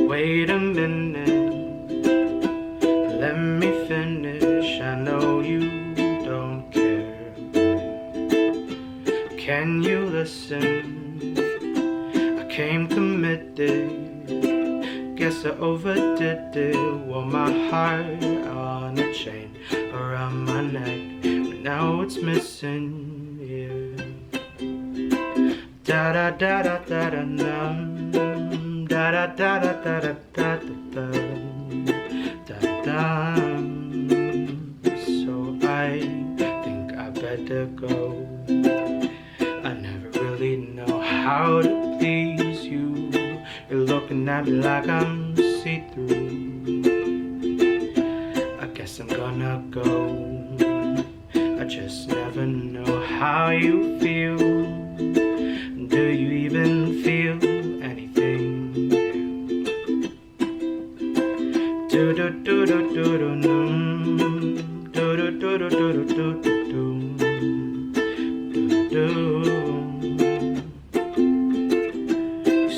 Wait a minute, let me finish. I know you don't care. Can you listen? I came committed. Guess I overdid it. Wore my heart on a chain around my neck, but now it's missing. Yeah. Da da da da da da dum. Da da da da da da da da da da. So I think I better go. I never really know how to please you. You're looking at me like I'm see-through. I guess I'm gonna go. I just never know how you feel. Do you even feel anything? Do do do do do do do do do do do do do do.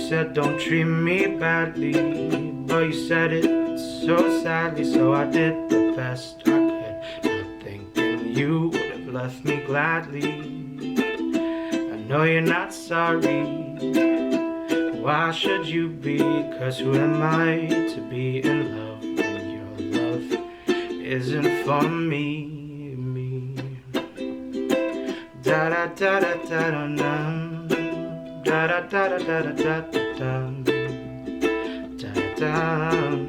Said don't treat me badly, but you said it so sadly, so I did the best I could, not thinking you would have left me gladly. I know you're not sorry, why should you be? 'Cause who am I to be in love when your love isn't for me? Da da da da da da da. Da da da da da da da da da da.